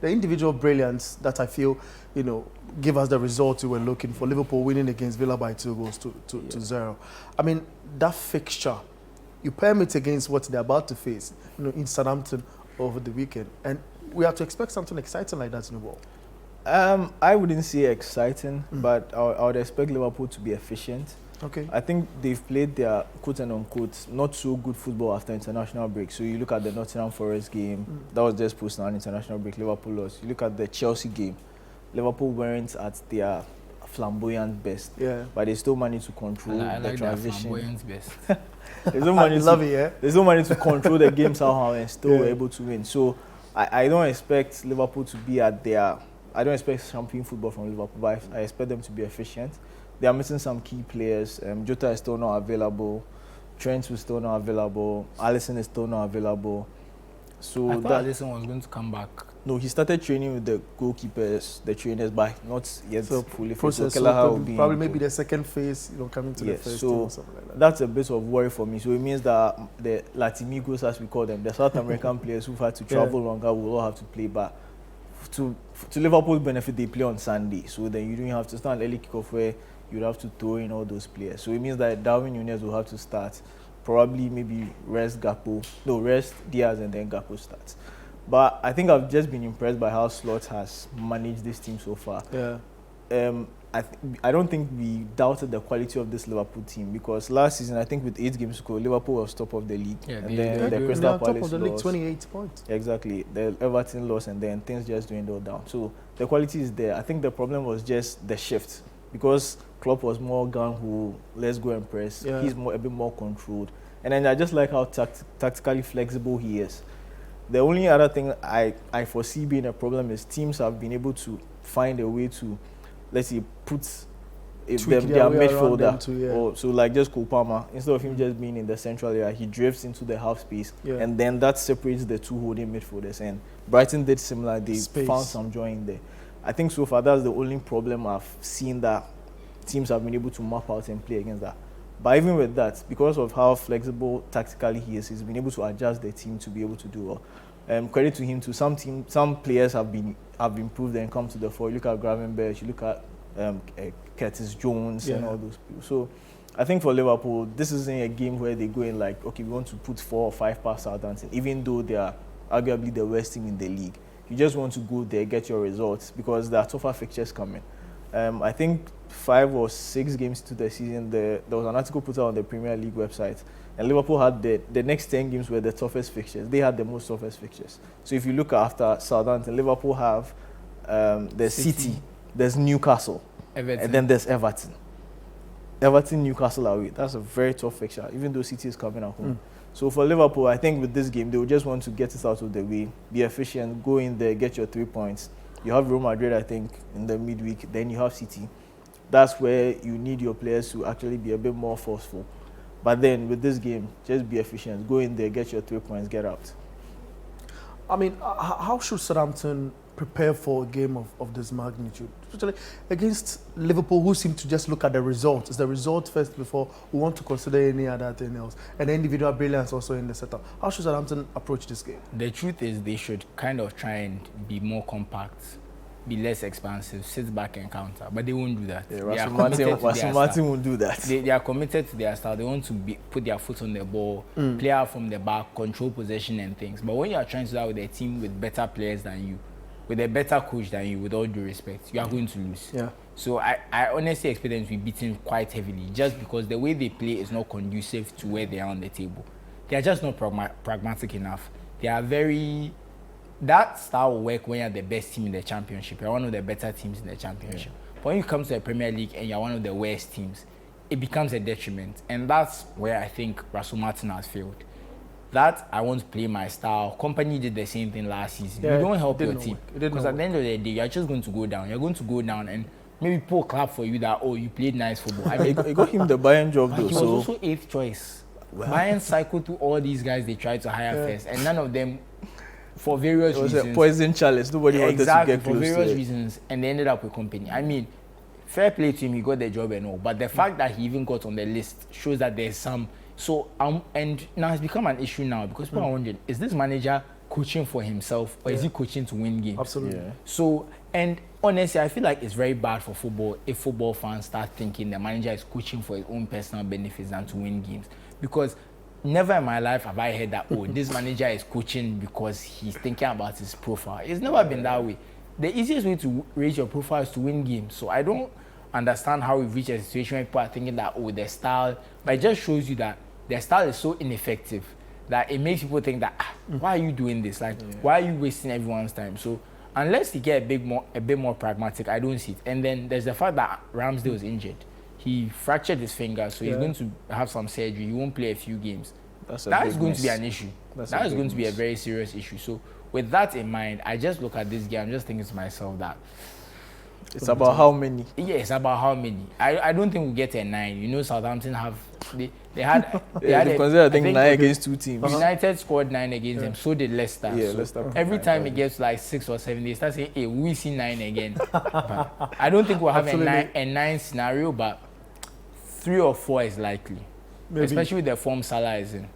the individual brilliance that I feel, give us the result we were looking for. Liverpool winning against Villa by 2 goals to 0. I mean, that fixture, you pair it against what they're about to face, in Southampton over the weekend, and we have to expect something exciting like that in the world. I wouldn't say exciting, but I would expect Liverpool to be efficient. Okay. I think they've played their quote and unquote not so good football after international break. So you look at the Nottingham Forest game, that was just post an international break, Liverpool lost. You look at the Chelsea game, Liverpool weren't at their flamboyant best, but they still managed to control the transition. Flamboyant best. There's no money to control the game somehow and still were able to win. So I don't expect Liverpool to be at their. I don't expect champion football from Liverpool, but I expect them to be efficient. They are missing some key players. Jota is still not available. Trent is still not available. Alisson is still not available. So I thought Alisson was going to come back. No, he started training with the goalkeepers, the trainers, but not yet fully. Process, probably maybe the second phase, coming to the first team or something like that. That's a bit of worry for me. So it means that the Latimigos, as we call them, the South American players who've had to travel longer will all have to play back. To Liverpool's benefit, they play on Sunday, so then you don't have to start an early kickoff where you'd have to throw in all those players. So it means that Darwin Núñez will have to start, probably maybe rest Diaz and then Gakpo starts. But I think I've just been impressed by how Slot has managed this team so far. I don't think we doubted the quality of this Liverpool team, because last season, I think with 8 games to go, Liverpool was top of the league. And then the Crystal Palace top of the league, 28 points. Exactly. The Everton lost, and then things just dwindled down. So the quality is there. I think the problem was just the shift, because Klopp was more gung-ho, let's go and press. He's a bit more controlled. And then I just like how tactically flexible he is. The only other thing I foresee being a problem is teams have been able to find a way to, let's say, put their midfielder, so like just Cole Palmer, instead of him just being in the central area, he drifts into the half space, and then that separates the 2 holding midfielders. And Brighton did similar; they found some joy in there. I think so far that's the only problem I've seen that teams have been able to map out and play against that. But even with that, because of how flexible tactically he is, he's been able to adjust the team to be able to do well. Credit to him too. Some players have improved and come to the fore. You look at Gravenberch, you look at Curtis Jones and all those people. So I think for Liverpool, this isn't a game where they go in like, okay, we want to put 4 or 5 past Southampton, even though they are arguably the worst team in the league. You just want to go there, get your results, because there are tougher fixtures coming. I think 5 or 6 games to the season, there was an article put out on the Premier League website, and Liverpool had the next 10 games were the toughest fixtures. They had the most toughest fixtures. So if you look after Southampton, Liverpool have there's City, there's Newcastle, and then there's Everton. Newcastle away. That's a very tough fixture, even though City is coming at home. So for Liverpool, I think with this game, they will just want to get it out of the way, be efficient, go in there, get your 3 points. You have Real Madrid, I think, in the midweek. Then you have City. That's where you need your players to actually be a bit more forceful. But then with this game, just be efficient. Go in there, get your 3 points, get out. I mean, how should Southampton prepare for a game of this magnitude? Especially against Liverpool, who seem to just look at the result. It's the result first before we want to consider any other thing else. And the individual brilliance also in the setup. How should Southampton approach this game? The truth is they should kind of try and be more compact, be less expansive, sit back and counter. But they won't do that. Russell Martin won't do that. They are committed to their style. They want to put their foot on the ball, play out from the back, control possession and things. But when you are trying to do that with a team with better players than you, with a better coach than you, with all due respect, you are going to lose. So I honestly expect them to be beaten quite heavily, just because the way they play is not conducive to where they are on the table. They are just not pragmatic enough. They are very... That style will work when you're the best team in the championship. You're one of the better teams in the championship. But when you come to the Premier League and you're one of the worst teams, it becomes a detriment. And that's where I think Russell Martin has failed. That I want to play my style. Company did the same thing last season. You don't help your team. Because at the end of the day, you're just going to go down. You're going to go down and maybe people clap for you that, oh, you played nice football. I mean, it got him the Bayern job though. He was also 8th choice. Wow. Bayern cycled through all these guys they tried to hire first, and none of them, for various reasons. It was a poison chalice. Nobody wanted to get close for various reasons, and they ended up with Company. I mean, fair play to him, he got the job and all, but the fact that he even got on the list shows that there's some... So, and now it's become an issue now, because people are wondering, is this manager coaching for himself or is he coaching to win games? Absolutely. Yeah. So, and honestly, I feel like it's very bad for football if football fans start thinking the manager is coaching for his own personal benefits than to win games. Because never in my life have I heard that, oh, this manager is coaching because he's thinking about his profile. It's never been that way. The easiest way to raise your profile is to win games. So I don't understand how we've reached a situation where people are thinking that, oh, their style, but it just shows you that their style is so ineffective that it makes people think that, why are you doing this? Like, why are you wasting everyone's time? So unless you get a bit more pragmatic, I don't see it. And then there's the fact that Ramsdale was injured. He fractured his finger, so he's going to have some surgery. He won't play a few games. That is going to be an issue. That is going to be a very serious issue. So with that in mind, I just look at this game. I'm just thinking to myself that it's about how many. Yeah, it's about how many. I don't think we'll get a 9. You know, Southampton have they had consider I think 9 against 2 tems. United scored 9 against them. So did Leicester. Yeah, so Leicester. Every time it gets like 6 or 7, they start saying, "Hey, will we see 9 again?" But I don't think we'll have a 9 scenario, but 3 or 4 is likely. Maybe. Especially with the form Salah is in.